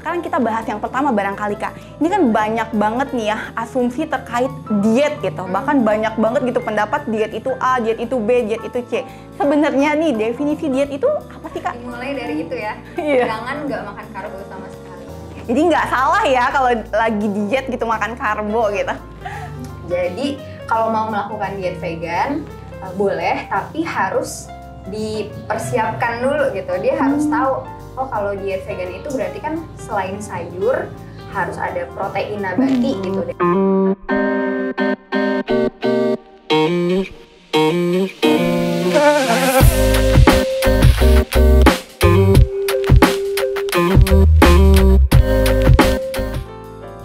Sekarang kita bahas yang pertama barangkali Kak. Ini kan banyak banget nih ya asumsi terkait diet gitu. Bahkan banyak banget gitu pendapat diet itu A, diet itu B, diet itu C. Sebenarnya nih definisi diet itu apa sih Kak? Dimulai dari itu ya. Iya. Jangan nggak makan karbo sama sekali. Jadi nggak salah ya kalau lagi diet gitu makan karbo gitu. Jadi kalau mau melakukan diet vegan boleh, tapi harus dipersiapkan dulu gitu. Dia harus tahu, oh kalau diet vegan itu berarti kan selain sayur harus ada protein nabati gitu deh.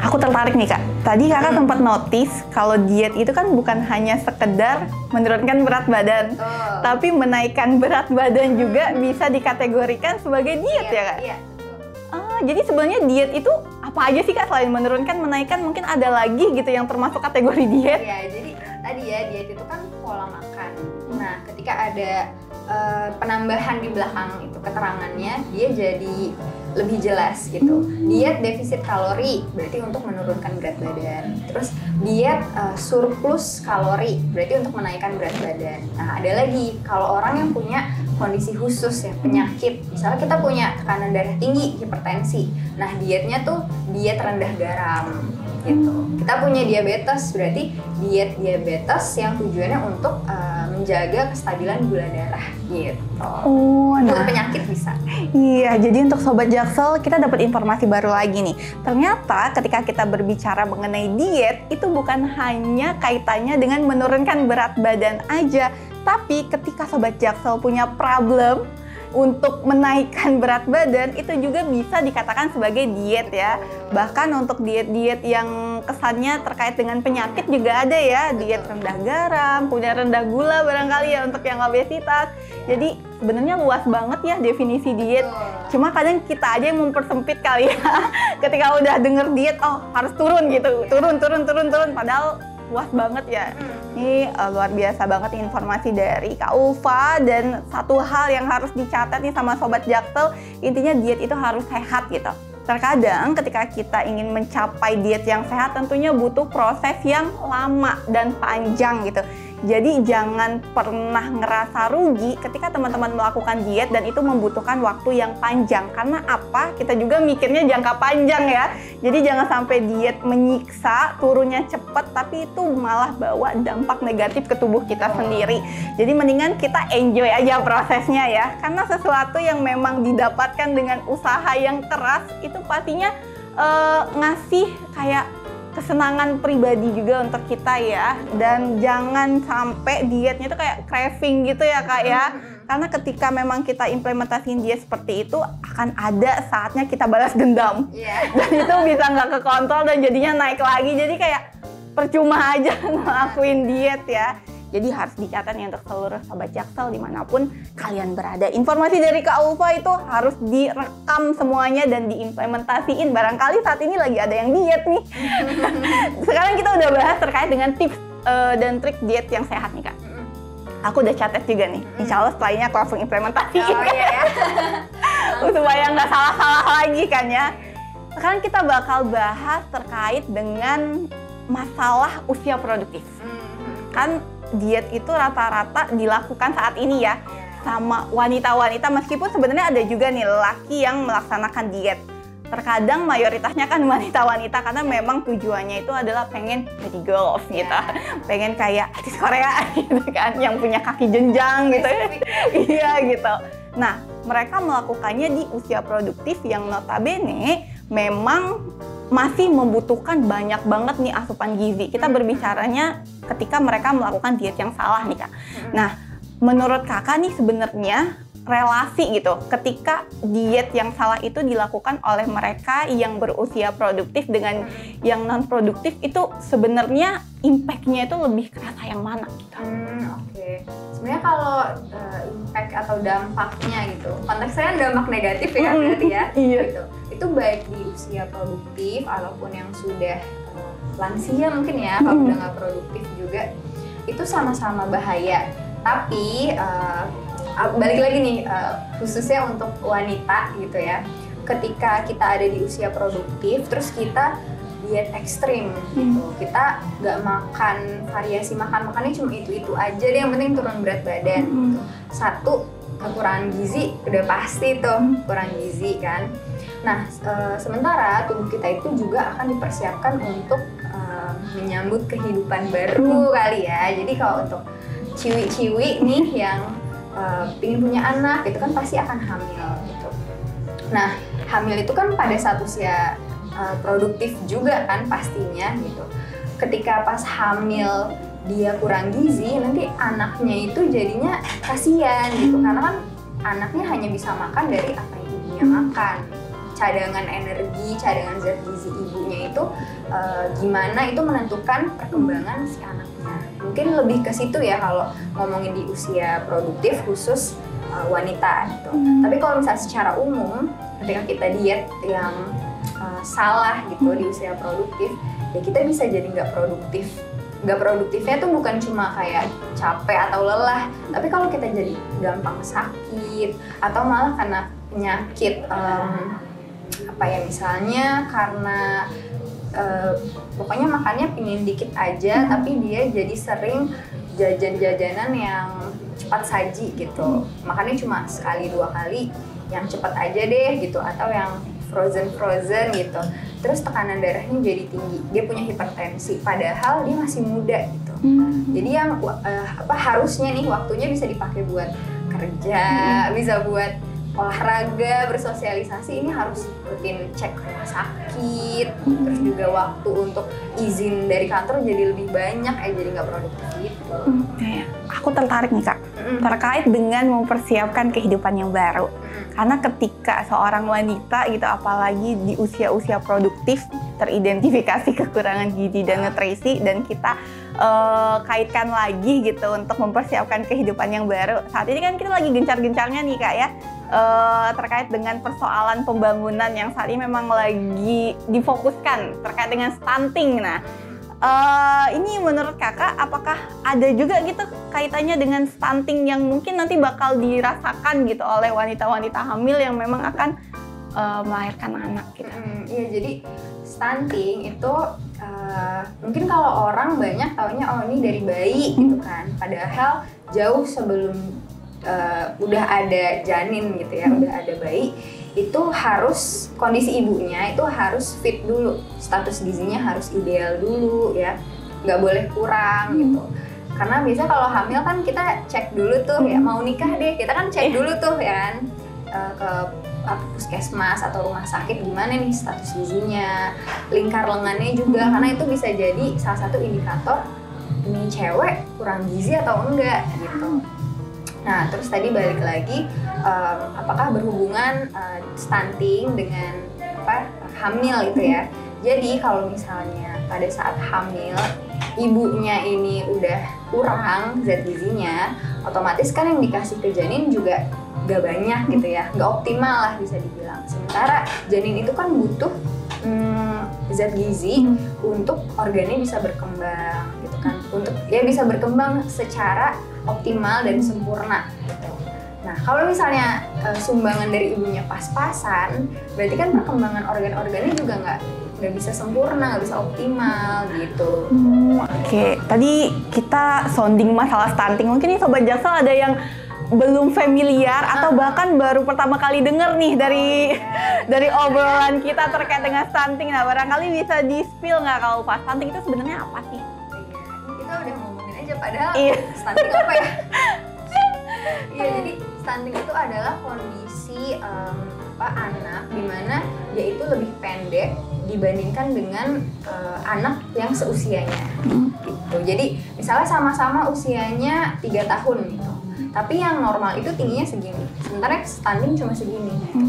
Aku tertarik nih Kak. Tadi Kakak sempat notice kalau diet itu kan bukan hanya sekedar menurunkan berat badan, tapi menaikkan berat badan juga bisa dikategorikan sebagai diet ya Kak? Iya. Jadi sebenarnya diet itu apa aja sih Kak? Selain menurunkan, menaikkan, mungkin ada lagi gitu yang termasuk kategori diet? Iya, jadi tadi ya diet itu kan pola makan. Nah, ketika ada penambahan di belakang itu keterangannya, dia jadi lebih jelas gitu. Diet defisit kalori berarti untuk menurunkan berat badan. Terus diet surplus kalori berarti untuk menaikkan berat badan. Nah, ada lagi kalau orang yang punya kondisi khusus ya, penyakit. Misalnya kita punya tekanan darah tinggi, hipertensi. Nah, dietnya tuh diet rendah garam gitu. Kita punya diabetes, berarti diet diabetes yang tujuannya untuk menjaga kestabilan gula darah gitu. Untuk penyakit bisa. Iya, jadi untuk Sobat Jaksel kita dapat informasi baru lagi nih. Ternyata ketika kita berbicara mengenai diet, itu bukan hanya kaitannya dengan menurunkan berat badan aja, tapi ketika Sobat Jaksel punya problem untuk menaikkan berat badan, itu juga bisa dikatakan sebagai diet ya. Bahkan untuk diet-diet yang kesannya terkait dengan penyakit juga ada ya. Diet rendah garam, punya rendah gula barangkali ya untuk yang obesitas. Jadi sebenarnya luas banget ya definisi diet. Cuma kadang kita aja yang mempersempit kali ya. Ketika udah denger diet, oh harus turun gitu. Turun. Padahal luas banget ya. Ini luar biasa banget informasi dari Kak Ulfa. Dan satu hal yang harus dicatat nih sama Sobat Jaksel, intinya diet itu harus sehat gitu. Terkadang ketika kita ingin mencapai diet yang sehat tentunya butuh proses yang lama dan panjang gitu. Jadi jangan pernah ngerasa rugi ketika teman-teman melakukan diet dan itu membutuhkan waktu yang panjang. Karena apa? Kita juga mikirnya jangka panjang ya. Jadi jangan sampai diet menyiksa, turunnya cepat, tapi itu malah bawa dampak negatif ke tubuh kita sendiri. Jadi mendingan kita enjoy aja prosesnya ya. Karena sesuatu yang memang didapatkan dengan usaha yang keras itu pastinya ngasih kayak kesenangan pribadi juga untuk kita ya. Dan jangan sampai dietnya itu kayak craving gitu ya Kak ya. Karena ketika memang kita implementasiin diet seperti itu, akan ada saatnya kita balas dendam. Dan itu bisa nggak kekontrol dan jadinya naik lagi. Jadi kayak percuma aja ngelakuin diet ya. Jadi harus dicatat nih untuk seluruh Sobat Jaksel dimanapun kalian berada. Informasi dari Kak Ulfa itu harus direkam semuanya dan diimplementasiin. Barangkali saat ini lagi ada yang diet nih. Sekarang kita udah bahas terkait dengan tips dan trik diet yang sehat nih Kak. Aku udah catat juga nih. Insya Allah setelah ini aku langsung implementasiin. Oh iya ya. Supaya nggak salah-salah lagi kan ya. Sekarang kita bakal bahas terkait dengan masalah usia produktif. Kan diet itu rata-rata dilakukan saat ini ya sama wanita-wanita, meskipun sebenarnya ada juga nih lelaki yang melaksanakan diet. Terkadang mayoritasnya kan wanita-wanita karena memang tujuannya itu adalah pengen pretty girls gitu. Pengen kayak artis Korea gitu kan, yang punya kaki jenjang gitu. Iya gitu. Nah, mereka melakukannya di usia produktif yang notabene memang masih membutuhkan banyak banget nih asupan gizi. Kita berbicaranya ketika mereka melakukan diet yang salah nih Kak. Nah, menurut Kakak nih sebenarnya relasi gitu ketika diet yang salah itu dilakukan oleh mereka yang berusia produktif dengan yang non produktif, itu sebenarnya impact-nya itu lebih kerasa yang mana gitu? Oke. Sebenarnya kalau impact atau dampaknya gitu, konteksnya dampak negatif ya berarti ya. Iya. Gitu. Itu baik di usia produktif ataupun yang sudah lansia mungkin ya, kalau udah nggak produktif juga, itu sama-sama bahaya. Tapi balik lagi nih, khususnya untuk wanita gitu ya. Ketika kita ada di usia produktif, terus kita diet ekstrim gitu, kita nggak makan variasi makannya cuma itu aja deh, yang penting turun berat badan. Gitu. Satu, kekurangan gizi udah pasti tuh, kurang gizi kan. Nah, sementara tubuh kita itu juga akan dipersiapkan untuk menyambut kehidupan baru kali ya. Jadi kalau untuk ciwi-ciwi nih yang ingin punya anak, itu kan pasti akan hamil gitu. Nah, hamil itu kan pada saat usia produktif juga kan pastinya gitu. Ketika pas hamil dia kurang gizi, nanti anaknya itu jadinya kasihan gitu, karena kan anaknya hanya bisa makan dari apa yang ibunya makan. Cadangan energi, cadangan zat gizi ibunya itu gimana itu menentukan perkembangan si anaknya. Mungkin lebih ke situ ya kalau ngomongin di usia produktif khusus wanita gitu. Tapi kalau misalnya secara umum, ketika kita diet yang salah gitu di usia produktif, ya kita bisa jadi nggak produktif. Nggak produktifnya tuh bukan cuma kayak capek atau lelah, tapi kalau kita jadi gampang sakit atau malah karena penyakit apa ya, misalnya karena pokoknya makannya pingin dikit aja, tapi dia jadi sering jajan-jajanan yang cepat saji gitu, makannya cuma sekali 2 kali yang cepat aja deh gitu, atau yang frozen gitu, terus tekanan darahnya jadi tinggi, dia punya hipertensi padahal dia masih muda gitu. Jadi yang harusnya nih waktunya bisa dipakai buat kerja, bisa buat olahraga, bersosialisasi, ini harus rutin cek rumah sakit, terus juga waktu untuk izin dari kantor jadi lebih banyak, jadi nggak produktif gitu. Aku tertarik nih Kak, terkait dengan mempersiapkan kehidupan yang baru. Karena ketika seorang wanita gitu, apalagi di usia-usia produktif, teridentifikasi kekurangan gizi dan nutrisi, dan kita kaitkan lagi gitu untuk mempersiapkan kehidupan yang baru. Saat ini kan kita lagi gencar-gencarnya nih Kak ya, terkait dengan persoalan pembangunan yang saat ini memang lagi difokuskan terkait dengan stunting. Nah, ini menurut Kakak apakah ada juga gitu kaitannya dengan stunting yang mungkin nanti bakal dirasakan gitu oleh wanita-wanita hamil yang memang akan melahirkan anak gitu? Iya, jadi stunting itu mungkin kalau orang banyak taunya ini dari bayi gitu kan, padahal jauh sebelum udah ada janin gitu ya, udah ada bayi, itu harus kondisi ibunya itu harus fit dulu, status gizinya harus ideal dulu ya, nggak boleh kurang gitu. Karena biasa kalau hamil kan kita cek dulu tuh ya, mau nikah deh kita kan cek dulu tuh ya kan, ke puskesmas atau rumah sakit gimana nih status gizinya, lingkar lengannya juga, karena itu bisa jadi salah satu indikator ini cewek kurang gizi atau enggak gitu. Nah, terus tadi balik lagi, apakah berhubungan stunting dengan hamil itu ya? Jadi kalau misalnya pada saat hamil ibunya ini udah kurang zat gizinya, otomatis kan yang dikasih ke janin juga gak banyak gitu ya, gak optimal lah bisa dibilang. Sementara janin itu kan butuh zat gizi untuk organnya bisa berkembang gitu kan, untuk ya bisa berkembang secara optimal dan sempurna gitu. Nah, kalau misalnya sumbangan dari ibunya pas-pasan, berarti kan perkembangan organ-organnya juga nggak bisa sempurna, nggak bisa optimal gitu. Oke. Tadi kita sounding masalah stunting, mungkin nih Sobat Jaksel ada yang belum familiar atau bahkan baru pertama kali denger nih dari obrolan kita terkait dengan stunting. Nah, barangkali bisa di-spill nggak kalau pas stunting itu sebenarnya apa sih? Kita udah ngomongin aja, padahal stunting apa ya? Iya, jadi stunting itu adalah kondisi anak di mana dia itu lebih pendek dibandingkan dengan anak yang seusianya gitu. Jadi misalnya sama-sama usianya 3 tahun gitu, tapi yang normal itu tingginya segini, sementara stunting cuma segini gitu.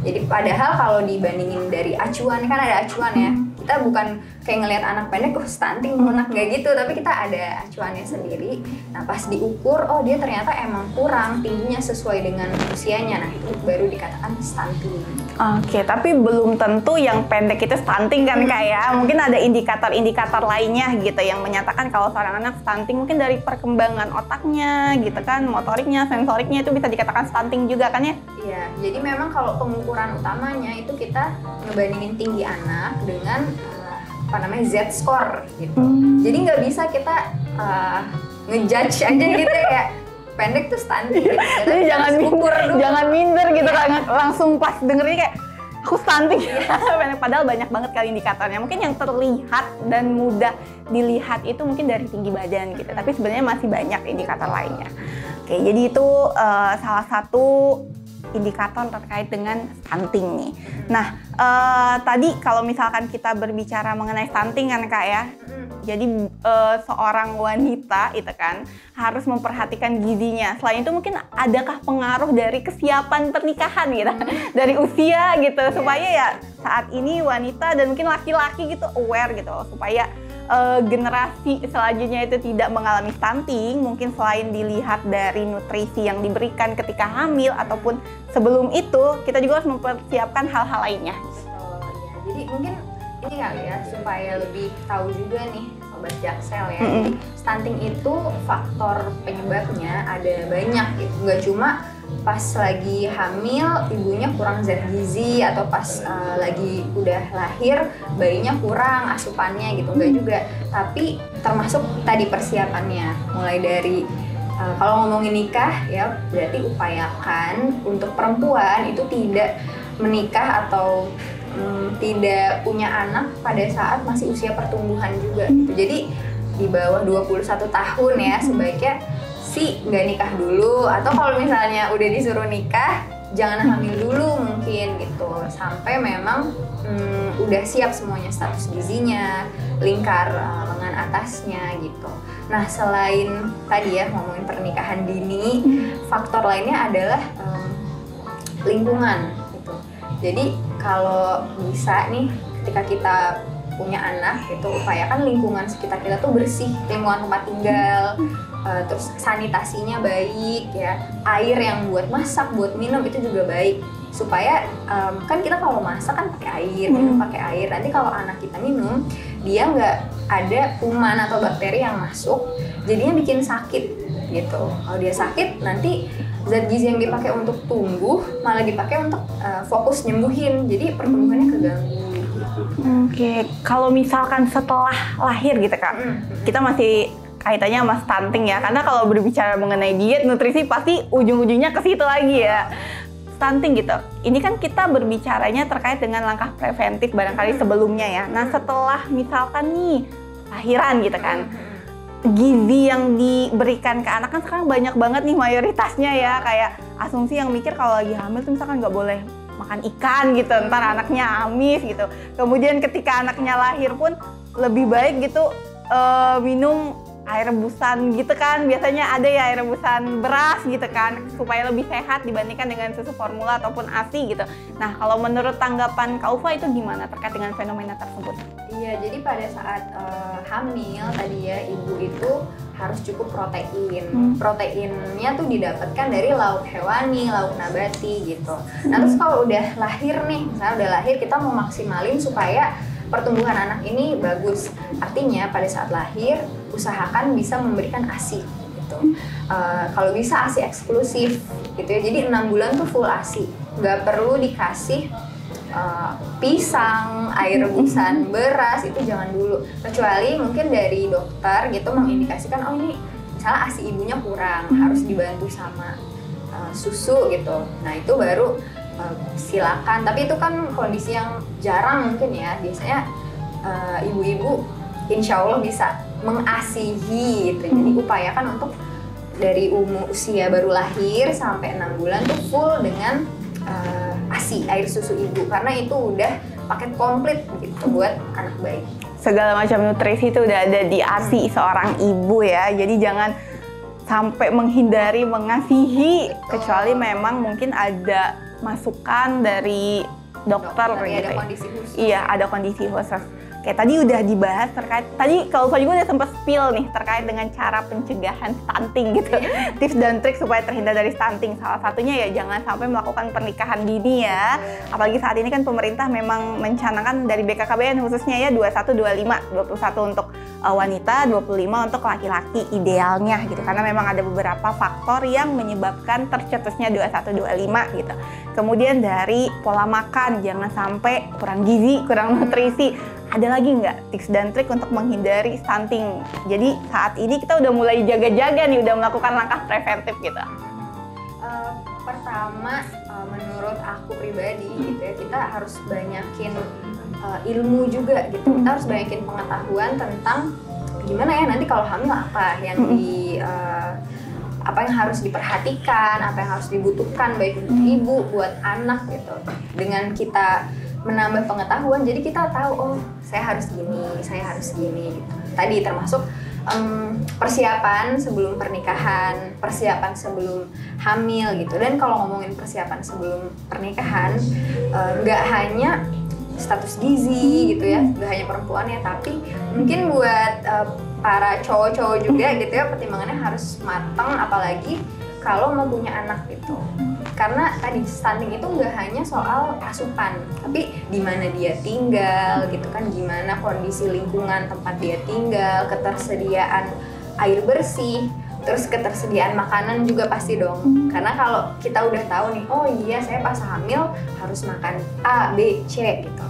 Jadi padahal kalau dibandingin dari acuan, kan ada acuan ya, kita bukan kayak ngelihat anak pendek, stunting anak nggak gitu, tapi kita ada acuannya sendiri. Nah pas diukur, oh dia ternyata emang kurang tingginya sesuai dengan usianya, nah itu baru dikatakan stunting. Oke, tapi belum tentu yang pendek itu stunting kan Kak ya. Mungkin ada indikator-indikator lainnya gitu yang menyatakan kalau seorang anak stunting, mungkin dari perkembangan otaknya gitu kan, motoriknya, sensoriknya itu bisa dikatakan stunting juga kan ya? Iya, jadi memang kalau pengukuran utamanya itu kita ngebandingin tinggi anak dengan Z-score gitu. Jadi nggak bisa kita ngejudge aja gitu ya, pendek tuh stunting gitu. Jadi jangan minder gitu kan, langsung pas dengernya kayak aku stunting. Padahal banyak banget kali indikatornya. Mungkin yang terlihat dan mudah dilihat itu mungkin dari tinggi badan gitu. Tapi sebenarnya masih banyak indikator lainnya. Oke, jadi itu salah satu indikator terkait dengan stunting nih. Nah, tadi kalau misalkan kita berbicara mengenai stunting kan Kak ya, jadi seorang wanita itu kan harus memperhatikan gizinya. Selain itu mungkin adakah pengaruh dari kesiapan pernikahan gitu, dari usia gitu, supaya ya saat ini wanita dan mungkin laki-laki gitu aware gitu, supaya generasi selanjutnya itu tidak mengalami stunting. Mungkin selain dilihat dari nutrisi yang diberikan ketika hamil ataupun sebelum itu, kita juga harus mempersiapkan hal-hal lainnya. Ya. Jadi mungkin ini kali ya, supaya lebih tahu juga nih Sobat Jaksel ya. Jadi stunting itu faktor penyebabnya ada banyak gitu. Nggak cuma pas lagi hamil ibunya kurang zat gizi, atau pas lagi udah lahir bayinya kurang asupannya gitu, enggak juga. Tapi termasuk tadi persiapannya, mulai dari kalau ngomongin nikah ya, berarti upayakan untuk perempuan itu tidak menikah atau tidak punya anak pada saat masih usia pertumbuhan juga gitu. Jadi di bawah 21 tahun ya sebaiknya nggak nikah dulu, atau kalau misalnya udah disuruh nikah jangan hamil dulu mungkin gitu, sampai memang udah siap semuanya, status gizinya, lingkar lengan atasnya gitu. Nah selain tadi ya ngomongin pernikahan dini, faktor lainnya adalah lingkungan gitu. Jadi kalau bisa nih ketika kita punya anak itu upayakan lingkungan sekitar kita tuh bersih, lingkungan tempat tinggal, terus sanitasinya baik ya, air yang buat masak, buat minum itu juga baik, supaya kan kita kalau masak kan pakai air, minum pakai air, nanti kalau anak kita minum dia nggak ada kuman atau bakteri yang masuk, jadinya bikin sakit gitu. Kalau dia sakit nanti zat gizi yang dipakai untuk tumbuh malah dipakai untuk fokus nyembuhin, jadi pertumbuhannya keganggu. Oke, kalau misalkan setelah lahir gitu Kak, kita masih kaitannya sama stunting ya, karena kalau berbicara mengenai diet, nutrisi pasti ujung-ujungnya ke situ lagi ya. Stunting gitu, ini kan kita berbicaranya terkait dengan langkah preventif barangkali sebelumnya ya. Nah setelah misalkan nih lahiran gitu kan, gizi yang diberikan ke anak kan sekarang banyak banget nih mayoritasnya ya, kayak asumsi yang mikir kalau lagi hamil tuh misalkan nggak boleh makan ikan gitu, ntar anaknya amis gitu. Kemudian ketika anaknya lahir pun lebih baik gitu minum air rebusan gitu kan, biasanya ada ya air rebusan beras gitu kan, supaya lebih sehat dibandingkan dengan susu formula ataupun ASI gitu. Nah kalau menurut tanggapan Kak Ufa itu gimana terkait dengan fenomena tersebut? Iya, jadi pada saat hamil tadi ya, ibu itu harus cukup protein. Proteinnya tuh didapatkan dari lauk hewani, lauk nabati gitu. Nah terus kalau udah lahir nih, misalnya udah lahir, kita mau maksimalin supaya pertumbuhan anak ini bagus. Artinya pada saat lahir usahakan bisa memberikan ASI gitu. Kalau bisa ASI eksklusif gitu ya. Jadi 6 bulan tuh full ASI. Nggak perlu dikasih pisang, air rebusan beras, itu jangan dulu. Kecuali mungkin dari dokter gitu mengindikasikan, oh ini misalnya ASI ibunya kurang, harus dibantu sama susu gitu. Nah itu baru silakan. Tapi itu kan kondisi yang jarang mungkin ya. Biasanya ibu-ibu insya Allah bisa mengasihi gitu. Jadi upayakan untuk dari usia baru lahir sampai 6 bulan tuh full dengan ASI, air susu ibu, karena itu udah paket komplit gitu buat anak bayi. Segala macam nutrisi itu udah ada di ASI seorang ibu ya. Jadi jangan sampai menghindari mengasihi, kecuali memang mungkin ada masukan dari dokter gitu. Ada kondisi khusus. Iya, ada kondisi khusus. Kayak tadi udah dibahas terkait, tadi kalau Ulfa juga udah sempat spill nih terkait dengan cara pencegahan stunting gitu. Tips dan trik supaya terhindar dari stunting. Salah satunya ya jangan sampai melakukan pernikahan dini ya. Apalagi saat ini kan pemerintah memang mencanangkan dari BKKBN khususnya ya 21, 25, 21 untuk wanita, 25 untuk laki-laki idealnya gitu. Karena memang ada beberapa faktor yang menyebabkan tercetusnya 21, 25 gitu. Kemudian dari pola makan, jangan sampai kurang gizi, kurang nutrisi. Ada lagi nggak tips dan trik untuk menghindari stunting? Jadi saat ini kita udah mulai jaga-jaga nih, udah melakukan langkah preventif gitu. Pertama, menurut aku pribadi gitu ya, kita harus banyakin ilmu juga gitu. Kita harus banyakin pengetahuan tentang gimana ya nanti kalau hamil apa yang apa yang harus diperhatikan, apa yang harus dibutuhkan baik untuk ibu, buat anak gitu. Dengan kita menambah pengetahuan, jadi kita tahu oh saya harus gini gitu. Tadi termasuk persiapan sebelum pernikahan, persiapan sebelum hamil gitu. Dan kalau ngomongin persiapan sebelum pernikahan, nggak hanya status gizi gitu ya, nggak hanya perempuannya, tapi mungkin buat para cowok-cowok juga gitu ya, pertimbangannya harus matang, apalagi kalau mau punya anak gitu. Karena tadi stunting itu nggak hanya soal asupan, tapi di mana dia tinggal gitu kan, gimana kondisi lingkungan tempat dia tinggal, ketersediaan air bersih, terus ketersediaan makanan juga pasti dong. Karena kalau kita udah tahu nih, oh iya saya pas hamil harus makan A, B, C gitu.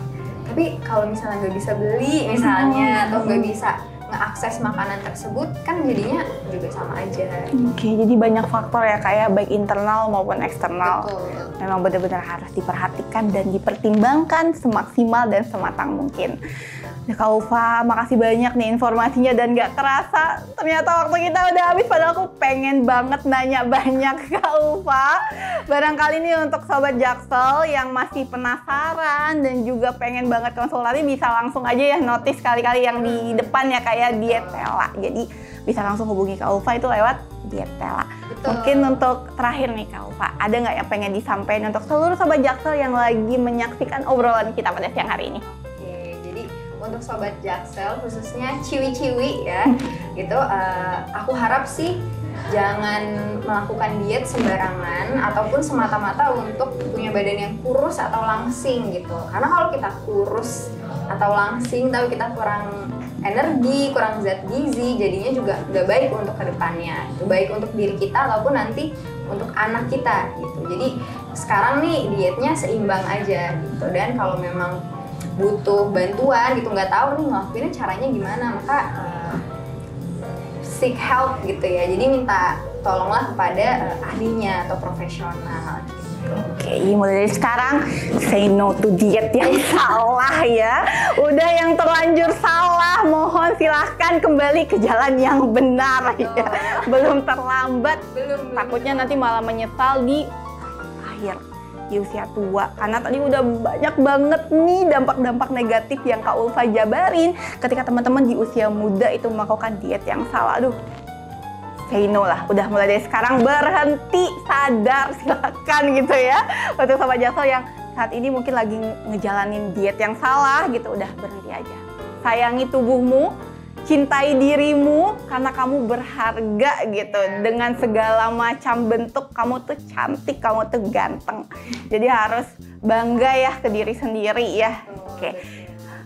Tapi kalau misalnya nggak bisa beli misalnya, atau nggak bisa ngeakses makanan tersebut, kan jadinya juga sama aja. Oke, jadi banyak faktor ya kayak baik internal maupun eksternal. Betul. Memang benar-benar harus diperhatikan dan dipertimbangkan semaksimal dan sematang mungkin. Ya, Kak Ulfa, makasih banyak nih informasinya dan gak kerasa ternyata waktu kita udah habis, padahal aku pengen banget nanya banyak Kak Ulfa. Barangkali nih untuk Sobat Jaksel yang masih penasaran dan juga pengen banget konsultasi, bisa langsung aja ya notice kali-kali yang di depan ya kayak Dietela. Jadi bisa langsung hubungi Kak Ulfa itu lewat Dietela. Mungkin untuk terakhir nih Kak Ulfa, ada nggak yang pengen disampaikan untuk seluruh Sobat Jaksel yang lagi menyaksikan obrolan kita pada siang hari ini? Untuk Sobat Jaksel, khususnya ciwi-ciwi ya, gitu, aku harap sih jangan melakukan diet sembarangan ataupun semata-mata untuk punya badan yang kurus atau langsing gitu. Karena kalau kita kurus atau langsing tapi kita kurang energi, kurang zat gizi, jadinya juga nggak baik untuk kedepannya. Itu baik untuk diri kita ataupun nanti untuk anak kita gitu. Jadi sekarang nih dietnya seimbang aja gitu. Dan kalau memang butuh bantuan gitu, nggak tahu nih ngelakuinnya caranya gimana, maka seek help gitu ya. Jadi minta tolonglah kepada ahlinya atau profesional gitu. Oke, mulai dari sekarang say no to diet yang salah ya. Udah yang terlanjur salah, mohon silahkan kembali ke jalan yang benar ya. Belum terlambat. Takutnya nanti malah menyesal di akhir, di usia tua. Karena tadi udah banyak banget nih dampak-dampak negatif yang Kak Ulfa jabarin ketika teman-teman di usia muda itu melakukan diet yang salah. Aduh, say no lah. Udah mulai dari sekarang berhenti, sadar, silakan gitu ya. Untuk Sobat Jaksel yang saat ini mungkin lagi ngejalanin diet yang salah gitu, udah berhenti aja. Sayangi tubuhmu, cintai dirimu karena kamu berharga gitu. Dengan segala macam bentuk, kamu tuh cantik, kamu tuh ganteng. Jadi harus bangga ya ke diri sendiri ya. Oke.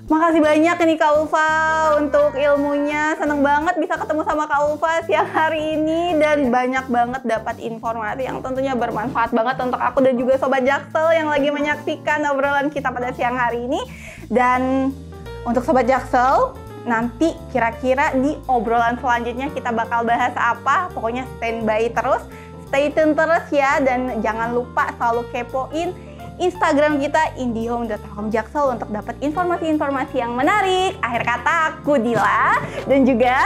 Makasih banyak nih Kak Ulfa untuk ilmunya. Seneng banget bisa ketemu sama Kak Ulfa siang hari ini dan banyak banget dapat informasi yang tentunya bermanfaat banget untuk aku dan juga Sobat Jaksel yang lagi menyaksikan obrolan kita pada siang hari ini. Dan untuk Sobat Jaksel, nanti kira-kira di obrolan selanjutnya kita bakal bahas apa. Pokoknya standby terus, stay tune terus ya. Dan jangan lupa selalu kepoin Instagram kita indihome.telkomjaksel untuk dapat informasi-informasi yang menarik. Akhir kata, aku Dila dan juga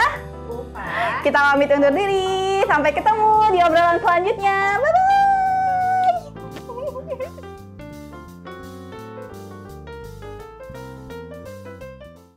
Ulfa. Kita pamit undur diri. Sampai ketemu di obrolan selanjutnya. Bye-bye.